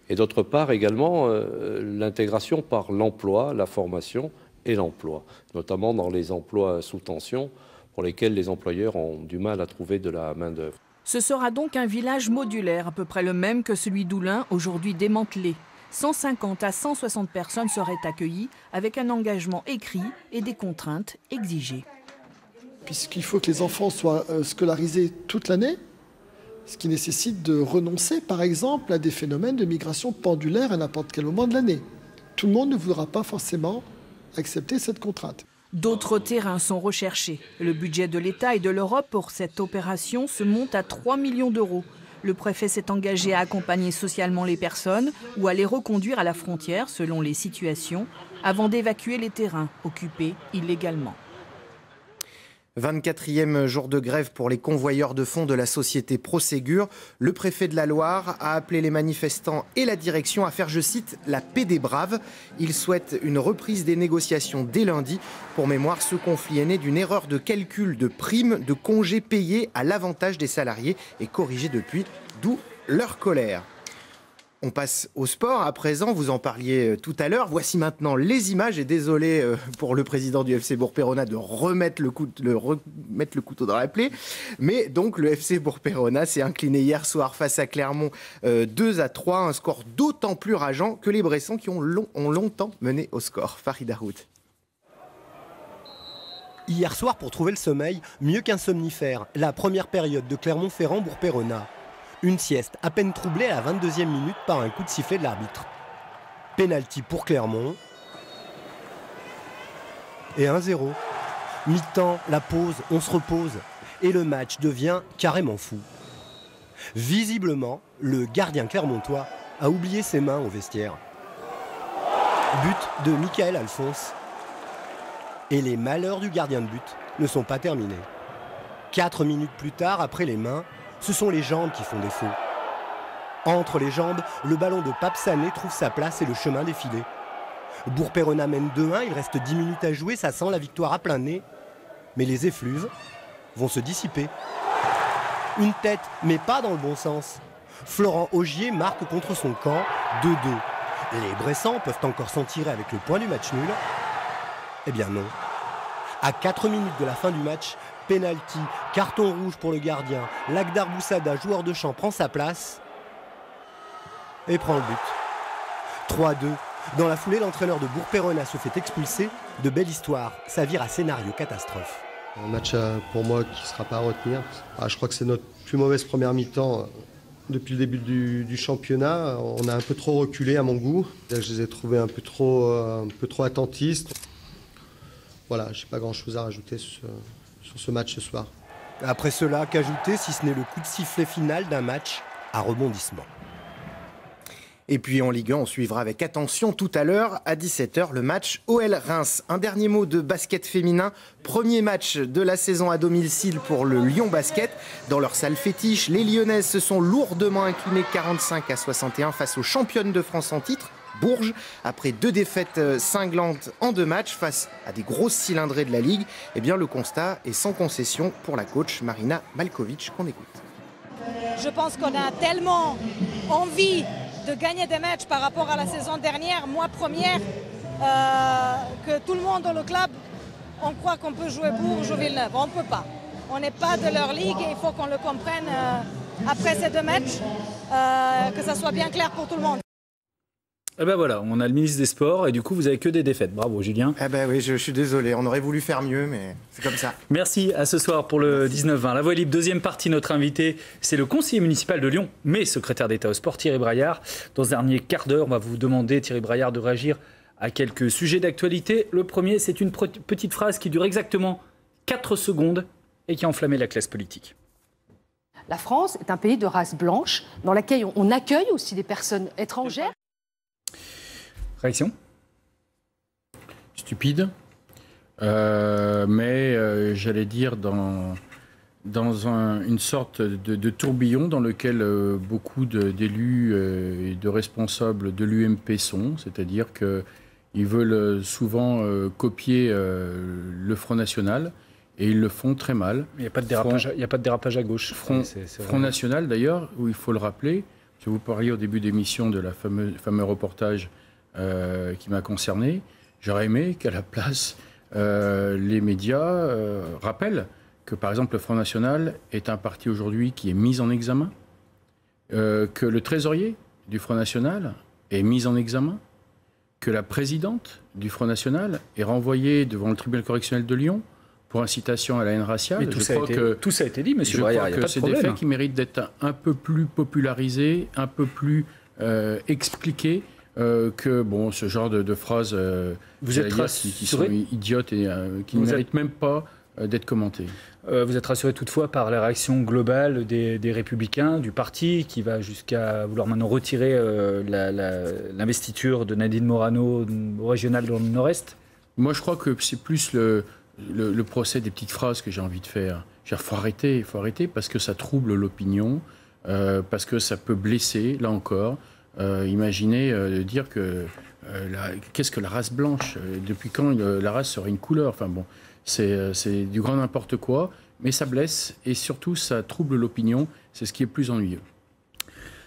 et d'autre part également l'intégration par l'emploi, la formation et l'emploi, notamment dans les emplois sous tension pour lesquels les employeurs ont du mal à trouver de la main-d'œuvre. Ce sera donc un village modulaire, à peu près le même que celui d'Oulin, aujourd'hui démantelé. 150 à 160 personnes seraient accueillies avec un engagement écrit et des contraintes exigées. Puisqu'il faut que les enfants soient scolarisés toute l'année, ce qui nécessite de renoncer, par exemple, à des phénomènes de migration pendulaire à n'importe quel moment de l'année. Tout le monde ne voudra pas forcément accepter cette contrainte. D'autres terrains sont recherchés. Le budget de l'État et de l'Europe pour cette opération se monte à 3 millions d'euros. Le préfet s'est engagé à accompagner socialement les personnes ou à les reconduire à la frontière selon les situations avant d'évacuer les terrains occupés illégalement. 24e jour de grève pour les convoyeurs de fonds de la société Proségur. Le préfet de la Loire a appelé les manifestants et la direction à faire, je cite, la paix des braves. Il souhaite une reprise des négociations dès lundi. Pour mémoire, ce conflit est né d'une erreur de calcul de primes de congés payés à l'avantage des salariés et corrigé depuis, d'où leur colère. On passe au sport à présent, vous en parliez tout à l'heure. Voici maintenant les images et désolé pour le président du FC Bourg-Péronat de remettre le couteau dans la plaie. Mais donc le FC Bourg-Péronat s'est incliné hier soir face à Clermont 2-3, un score d'autant plus rageant que les Bressons qui ont longtemps mené au score. Farid Harout. Hier soir, pour trouver le sommeil, mieux qu'un somnifère, la première période de Clermont-Ferrand-Bourg-Péronat. Une sieste à peine troublée à la 22e minute par un coup de sifflet de l'arbitre. Pénalty pour Clermont. Et 1-0. Mi-temps, la pause, on se repose. Et le match devient carrément fou. Visiblement, le gardien clermontois a oublié ses mains au vestiaire. But de Michael Alphonse. Et les malheurs du gardien de but ne sont pas terminés. 4 minutes plus tard, après les mains, ce sont les jambes qui font défaut. Entre les jambes, le ballon de Pape Sané trouve sa place et le chemin défilé. Bourg-Péronat mène 2-1, il reste 10 minutes à jouer, ça sent la victoire à plein nez. Mais les effluves vont se dissiper. Une tête, mais pas dans le bon sens. Florent Augier marque contre son camp 2-2. Les Bressans peuvent encore s'en tirer avec le point du match nul. Eh bien non. À 4 minutes de la fin du match, pénalty, carton rouge pour le gardien. Lagdar Boussada, joueur de champ, prend sa place et prend le but. 3-2. Dans la foulée, l'entraîneur de Bourg-Péronat se fait expulser. De belle histoire, ça vire à scénario catastrophe. Un match pour moi qui ne sera pas à retenir. Je crois que c'est notre plus mauvaise première mi-temps depuis le début du championnat. On a un peu trop reculé à mon goût. Je les ai trouvés un peu trop attentistes. Voilà, je n'ai pas grand-chose à rajouter sur ce match ce soir. Après cela, qu'ajouter si ce n'est le coup de sifflet final d'un match à rebondissement. Et puis en Ligue 1, on suivra avec attention tout à l'heure à 17h le match OL-Reims. Un dernier mot de basket féminin. Premier match de la saison à domicile pour le Lyon Basket. Dans leur salle fétiche, les Lyonnaises se sont lourdement inclinées 45-61 face aux championnes de France en titre, Bourges. Après 2 défaites cinglantes en 2 matchs face à des grosses cylindrées de la Ligue, eh bien le constat est sans concession pour la coach Marina Malkovic qu'on écoute. Je pense qu'on a tellement envie de gagner des matchs par rapport à la saison dernière, moi première, que tout le monde dans le club, on croit qu'on peut jouer Bourges ou Villeneuve. On ne peut pas. On n'est pas de leur ligue et il faut qu'on le comprenne après ces 2 matchs, que ça soit bien clair pour tout le monde. Eh ben voilà, on a le ministre des Sports et du coup vous avez que des défaites. Bravo Julien. Eh ben oui, je suis désolé, on aurait voulu faire mieux, mais c'est comme ça. Merci, à ce soir pour le 19-20. La Voix libre, deuxième partie, notre invité, c'est le conseiller municipal de Lyon, mais secrétaire d'État au sport, Thierry Braillard. Dans ce dernier quart d'heure, on va vous demander, Thierry Braillard, de réagir à quelques sujets d'actualité. Le premier, c'est une petite phrase qui dure exactement 4 secondes et qui a enflammé la classe politique. La France est un pays de race blanche dans lequel on accueille aussi des personnes étrangères. Réaction ? Stupide, mais j'allais dire dans une sorte de tourbillon dans lequel beaucoup d'élus et de responsables de l'UMP sont, c'est-à-dire qu'ils veulent souvent copier le Front National et ils le font très mal. Il n'y a pas de dérapage à gauche. Front National d'ailleurs, où il faut le rappeler, je vous parlais au début d'émission de la fameux reportage qui m'a concerné. J'aurais aimé qu'à la place, les médias rappellent que, par exemple, le Front National est un parti aujourd'hui qui est mis en examen, que le trésorier du Front National est mis en examen, que la présidente du Front National est renvoyée devant le tribunal correctionnel de Lyon pour incitation à la haine raciale. Mais tout ça a été dit, monsieur Braillard, il n'y a pas de problème. C'est des faits qui méritent d'être un peu plus popularisés, un peu plus expliqués, que ce genre de phrases qui sont idiotes et qui ne méritent même pas d'être commentées. Vous êtes rassuré toutefois par la réaction globale des Républicains, du parti, qui va jusqu'à vouloir maintenant retirer l'investiture de Nadine Morano au régional dans le Nord-Est ? Moi, je crois que c'est plus le procès des petites phrases que j'ai envie de faire. Il faut arrêter parce que ça trouble l'opinion, parce que ça peut blesser, là encore. Imaginez dire que qu'est-ce que la race blanche, depuis quand la race serait une couleur, enfin bon, c'est du grand n'importe quoi, mais ça blesse et surtout ça trouble l'opinion, c'est ce qui est plus ennuyeux.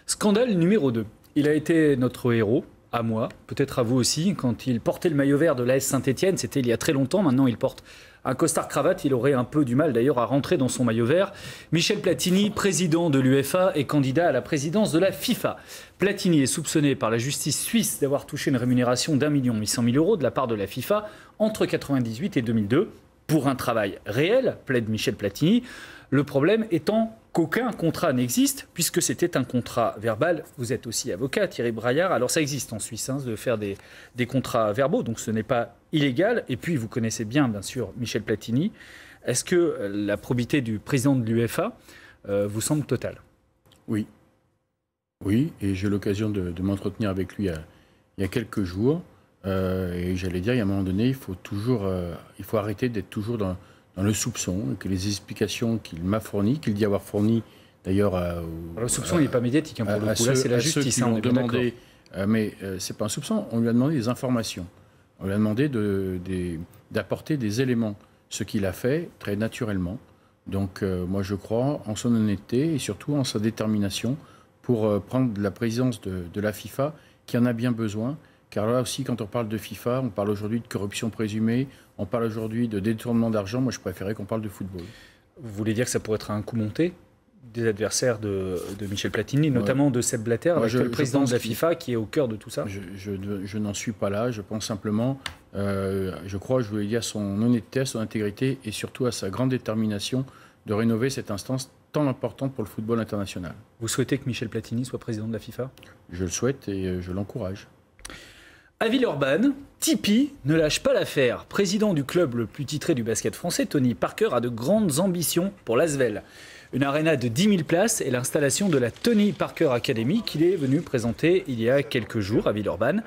Scandale numéro 2, il a été notre héros, à moi, peut-être à vous aussi, quand il portait le maillot vert de l'AS Saint-Etienne, c'était il y a très longtemps, maintenant il porte un costard-cravate, il aurait un peu du mal d'ailleurs à rentrer dans son maillot vert. Michel Platini, président de l'UEFA et candidat à la présidence de la FIFA. Platini est soupçonné par la justice suisse d'avoir touché une rémunération d'1 800 000 € de la part de la FIFA entre 1998 et 2002 pour un travail réel, plaide Michel Platini. Le problème étant qu'aucun contrat n'existe, puisque c'était un contrat verbal. Vous êtes aussi avocat, Thierry Braillard. Alors ça existe en Suisse, de faire des contrats verbaux, donc ce n'est pas illégal. Et puis, vous connaissez bien sûr, Michel Platini. Est-ce que la probité du président de l'UEFA vous semble totale ? Oui. Oui, et j'ai eu l'occasion de m'entretenir avec lui il y a quelques jours. Et j'allais dire, il y a un moment donné, il faut arrêter d'être toujours dans le soupçon, et que les explications qu'il m'a fournies, qu'il dit avoir fournies d'ailleurs le soupçon n'est pas médiatique, pour le coup, là c'est la justice. On lui a demandé, mais c'est pas un soupçon, on lui a demandé des informations. On lui a demandé d'apporter des éléments, ce qu'il a fait très naturellement. Donc moi je crois en son honnêteté et surtout en sa détermination pour prendre la présidence de la FIFA, qui en a bien besoin. Car là aussi, quand on parle de FIFA, on parle aujourd'hui de corruption présumée, on parle aujourd'hui de détournement d'argent. Moi, je préférais qu'on parle de football. Vous voulez dire que ça pourrait être un coup monté des adversaires de Michel Platini, notamment de Sepp Blatter, le président de la FIFA, qui est au cœur de tout ça ? Je n'en suis pas là. Je pense simplement, je crois, je voulais dire, à son honnêteté, à son intégrité et surtout à sa grande détermination de rénover cette instance tant importante pour le football international. Vous souhaitez que Michel Platini soit président de la FIFA ? Je le souhaite et je l'encourage. À Villeurbanne, Tipeee ne lâche pas l'affaire. Président du club le plus titré du basket français, Tony Parker a de grandes ambitions pour l'Asvel. Une aréna de 10 000 places et l'installation de la Tony Parker Academy qu'il est venu présenter il y a quelques jours à Villeurbanne.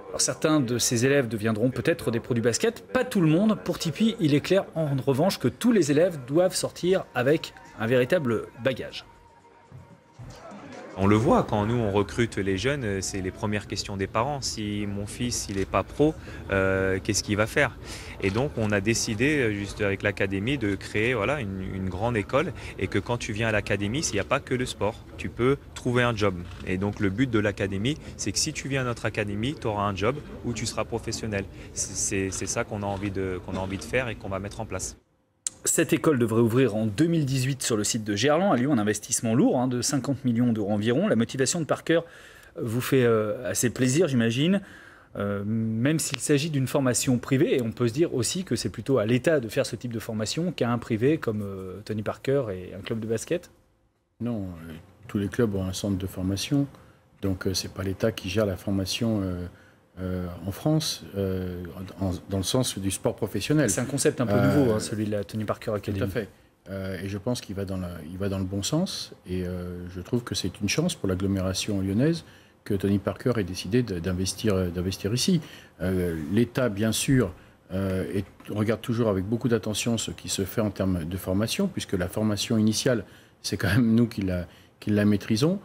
Alors, certains de ses élèves deviendront peut-être des pros du basket, pas tout le monde. Pour Tipeee, il est clair en revanche que tous les élèves doivent sortir avec un véritable bagage. On le voit, quand nous on recrute les jeunes, c'est les premières questions des parents. Si mon fils il n'est pas pro, qu'est-ce qu'il va faire? Et donc on a décidé juste avec l'académie de créer une grande école, et que quand tu viens à l'académie, il n'y a pas que le sport, tu peux trouver un job. Et donc le but de l'académie, c'est que si tu viens à notre académie, tu auras un job où tu seras professionnel. C'est ça qu'on a envie de faire et qu'on va mettre en place. Cette école devrait ouvrir en 2018 sur le site de Gerland, à Lyon, un investissement lourd de 50 millions d'euros environ. La motivation de Parker vous fait assez plaisir, j'imagine, même s'il s'agit d'une formation privée. Et on peut se dire aussi que c'est plutôt à l'État de faire ce type de formation qu'à un privé comme Tony Parker et un club de basket. Non, tous les clubs ont un centre de formation, donc c'est pas l'État qui gère la formation en France, dans le sens du sport professionnel. C'est un concept un peu nouveau, celui de la Tony Parker Academy. Tout à fait. Et je pense qu'il va dans le bon sens. Et je trouve que c'est une chance pour l'agglomération lyonnaise que Tony Parker ait décidé d'investir ici. L'État, bien sûr, regarde toujours avec beaucoup d'attention ce qui se fait en termes de formation, puisque la formation initiale, c'est quand même nous qui la maîtrisons.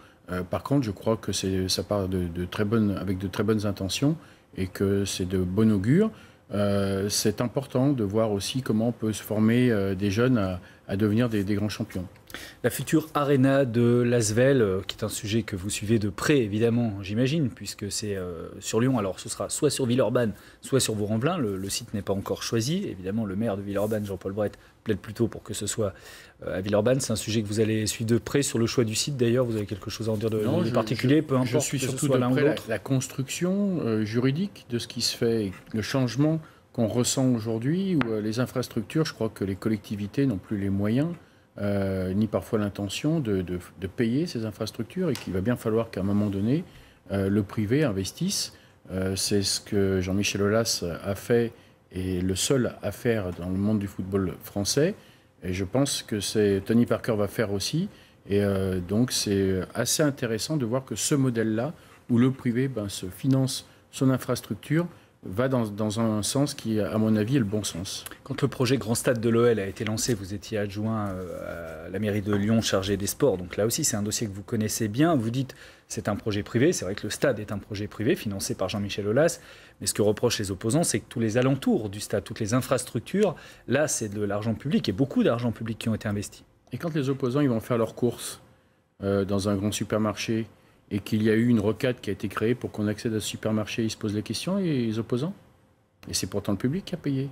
Par contre, je crois que ça part avec de très bonnes intentions et que c'est de bon augure. C'est important de voir aussi comment on peut se former des jeunes à devenir des grands champions. La future Arena de l'Asvel, qui est un sujet que vous suivez de près, évidemment, j'imagine, puisque c'est sur Lyon. Alors, ce sera soit sur Villeurbanne, soit sur Vaux-en-Velin. Le site n'est pas encore choisi. Évidemment, le maire de Villeurbanne, Jean-Paul Brett, plaide plutôt pour que ce soit à Villeurbanne. C'est un sujet que vous allez suivre de près sur le choix du site. D'ailleurs, vous avez quelque chose à en dire de particulier, peu importe. Je suis surtout de près la construction juridique de ce qui se fait, le changement qu'on ressent aujourd'hui, où les infrastructures, je crois que les collectivités n'ont plus les moyens, ni parfois l'intention de payer ces infrastructures, et qu'il va bien falloir qu'à un moment donné, le privé investisse. C'est ce que Jean-Michel Aulas a fait, et le seul à faire dans le monde du football français. Et je pense que Tony Parker va faire aussi. Et donc c'est assez intéressant de voir que ce modèle-là, où le privé se finance son infrastructure, va dans un sens qui, à mon avis, est le bon sens. Quand le projet Grand Stade de l'OL a été lancé, vous étiez adjoint à la mairie de Lyon chargé des sports. Donc là aussi, c'est un dossier que vous connaissez bien. Vous dites c'est un projet privé. C'est vrai que le stade est un projet privé financé par Jean-Michel Aulas. Mais ce que reprochent les opposants, c'est que tous les alentours du stade, toutes les infrastructures, là, c'est de l'argent public et beaucoup d'argent public qui ont été investis. Et quand les opposants ils vont faire leurs courses dans un grand supermarché, et qu'il y a eu une rocade qui a été créée pour qu'on accède à ce supermarché, ils se posent les questions, les opposants. Et c'est pourtant le public qui a payé.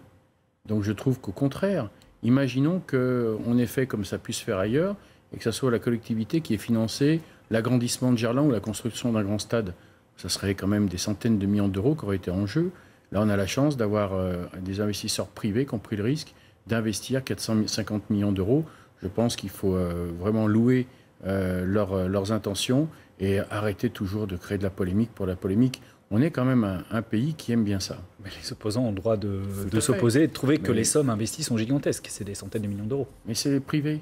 Donc je trouve qu'au contraire, imaginons qu'on ait fait comme ça puisse faire ailleurs, et que ce soit la collectivité qui ait financé l'agrandissement de Gerland ou la construction d'un grand stade. Ça serait quand même des centaines de millions d'euros qui auraient été en jeu. Là, on a la chance d'avoir des investisseurs privés qui ont pris le risque d'investir 450 millions d'euros. Je pense qu'il faut vraiment louer leurs intentions et arrêter toujours de créer de la polémique pour la polémique. On est quand même un pays qui aime bien ça. Mais les opposants ont le droit de s'opposer et de trouver que les sommes investies sont gigantesques. C'est des centaines de millions d'euros. Mais c'est privé.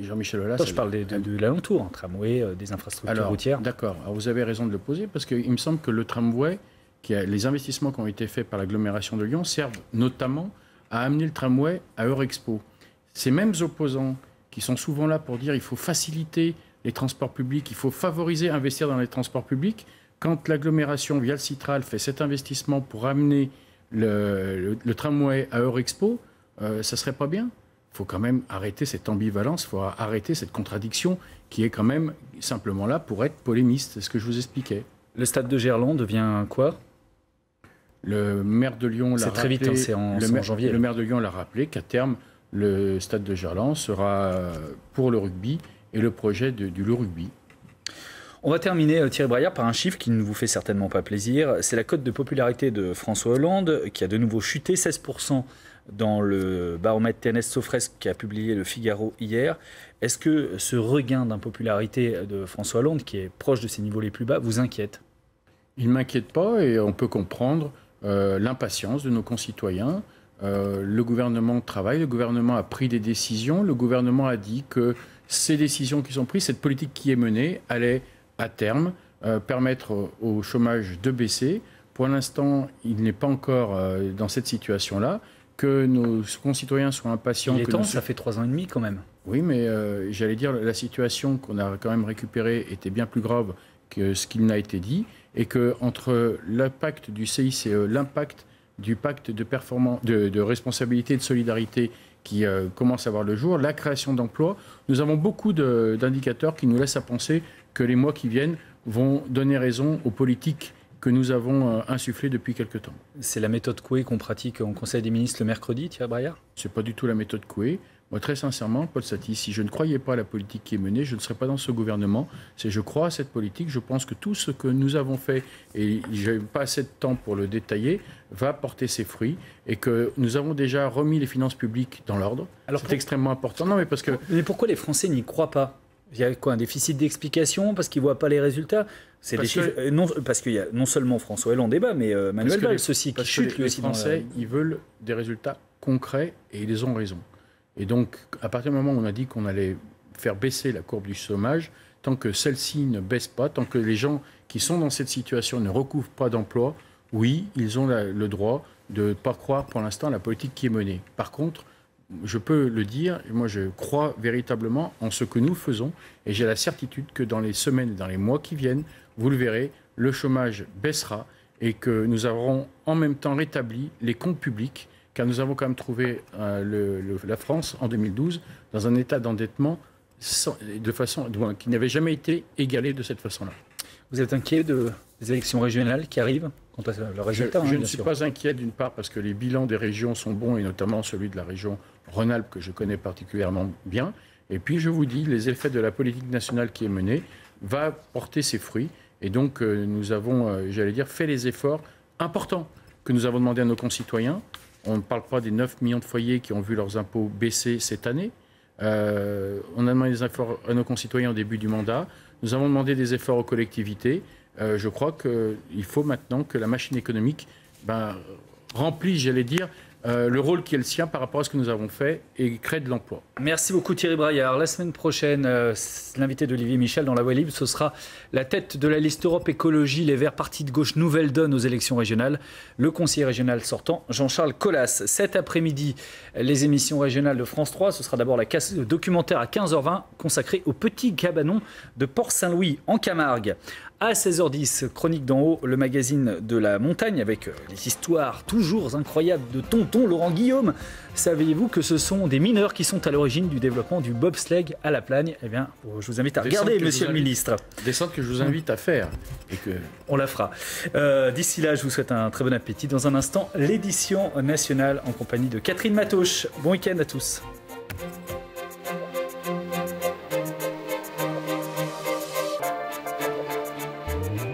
Jean-Michel Aulas... Je parle de l'alentour, un tramway, des infrastructures routières. D'accord. Alors vous avez raison de le poser, parce qu'il me semble que le tramway, les investissements qui ont été faits par l'agglomération de Lyon servent notamment à amener le tramway à Eurexpo. Ces mêmes opposants qui sont souvent là pour dire qu'il faut faciliter les transports publics, il faut favoriser, investir dans les transports publics. Quand l'agglomération, via le Citral, fait cet investissement pour amener le tramway à Eurexpo, ça serait pas bien? Il faut quand même arrêter cette ambivalence, il faut arrêter cette contradiction qui est quand même simplement là pour être polémiste. C'est ce que je vous expliquais. Le stade de Gerland devient quoi? Le maire de Lyon l'a rappelé. C'est très vite, c'est en janvier. Le maire de Lyon l'a rappelé qu'à terme, le stade de Gerland sera pour le rugby et le projet du rugby. On va terminer, Thierry Braillard, par un chiffre qui ne vous fait certainement pas plaisir. C'est la cote de popularité de François Hollande qui a de nouveau chuté 16% dans le baromètre TNS Sofres qui a publié le Figaro hier. Est-ce que ce regain d'impopularité de François Hollande, qui est proche de ses niveaux les plus bas, vous inquiète? Il ne m'inquiète pas, et on peut comprendre l'impatience de nos concitoyens. Le gouvernement travaille, le gouvernement a pris des décisions, le gouvernement a dit que ces décisions qui sont prises, cette politique qui est menée, allait à terme permettre au chômage de baisser. Pour l'instant, il n'est pas encore dans cette situation-là. Que nos concitoyens soient impatients... Il est temps, ça fait 3 ans et demi quand même. Oui, mais j'allais dire, la situation qu'on a quand même récupérée était bien plus grave que ce qu'il n'a été dit, et qu'entre l'impact du CICE, l'impact du pacte de responsabilité et de solidarité qui commence à voir le jour, la création d'emplois, nous avons beaucoup d'indicateurs qui nous laissent à penser que les mois qui viennent vont donner raison aux politiques que nous avons insufflées depuis quelque temps. C'est la méthode Coué qu'on pratique en Conseil des ministres le mercredi, Thierry Braillard? Ce n'est pas du tout la méthode Coué. Moi, très sincèrement, Paul Satis, si je ne croyais pas à la politique qui est menée, je ne serais pas dans ce gouvernement. Je crois à cette politique. Je pense que tout ce que nous avons fait, et je n'ai pas assez de temps pour le détailler, va porter ses fruits et que nous avons déjà remis les finances publiques dans l'ordre. C'est extrêmement important. Non, mais parce que... Mais pourquoi les Français n'y croient pas ? Il y a quoi, un déficit d'explication parce qu'ils ne voient pas les résultats? Parce qu'il y a non seulement François Hollande débat, mais Manuel Valls aussi qui chute lui aussi. Les Français, ils veulent des résultats concrets et ils ont raison. Et donc, à partir du moment où on a dit qu'on allait faire baisser la courbe du chômage, tant que celle-ci ne baisse pas, tant que les gens qui sont dans cette situation ne recouvrent pas d'emploi, oui, ils ont le droit de ne pas croire pour l'instant à la politique qui est menée. Par contre, je peux le dire, moi je crois véritablement en ce que nous faisons et j'ai la certitude que dans les semaines et dans les mois qui viennent, vous le verrez, le chômage baissera et que nous aurons en même temps rétabli les comptes publics, car nous avons quand même trouvé la France en 2012 dans un état d'endettement qui n'avait jamais été égalé de cette façon-là. Vous êtes inquiet des élections régionales qui arrivent quant à le résultat? Je ne suis pas inquiet d'une part parce que les bilans des régions sont bons et notamment celui de la région Rhône-Alpes que je connais particulièrement bien. Et puis je vous dis, les effets de la politique nationale qui est menée va porter ses fruits. Et donc nous avons, j'allais dire, fait les efforts importants que nous avons demandé à nos concitoyens. On ne parle pas des 9 millions de foyers qui ont vu leurs impôts baisser cette année. On a demandé des efforts à nos concitoyens au début du mandat. Nous avons demandé des efforts aux collectivités. Je crois qu'il faut maintenant que la machine économique remplisse, j'allais dire, le rôle qui est le sien par rapport à ce que nous avons fait et crée de l'emploi. Merci beaucoup Thierry Braillard. La semaine prochaine, l'invité d'Olivier Michel dans La Voix libre, ce sera la tête de la liste Europe Écologie Les Verts, parti de gauche Nouvelle Donne aux élections régionales, le conseiller régional sortant Jean-Charles Collas. Cet après-midi, les émissions régionales de France 3, ce sera d'abord le documentaire à 15h20 consacré au petit cabanon de Port-Saint-Louis en Camargue. À 16h10, Chronique d'en haut, le magazine de la montagne avec les histoires toujours incroyables de tonton Laurent Guillaume. Saviez-vous que ce sont des mineurs qui sont à l'origine du développement du bobsleigh à la Plagne? Eh bien, je vous invite à regarder, monsieur le ministre. Descente que je vous invite à faire. Et que... On la fera. D'ici là, je vous souhaite un très bon appétit. Dans un instant, l'édition nationale en compagnie de Catherine Matoche. Bon week-end à tous.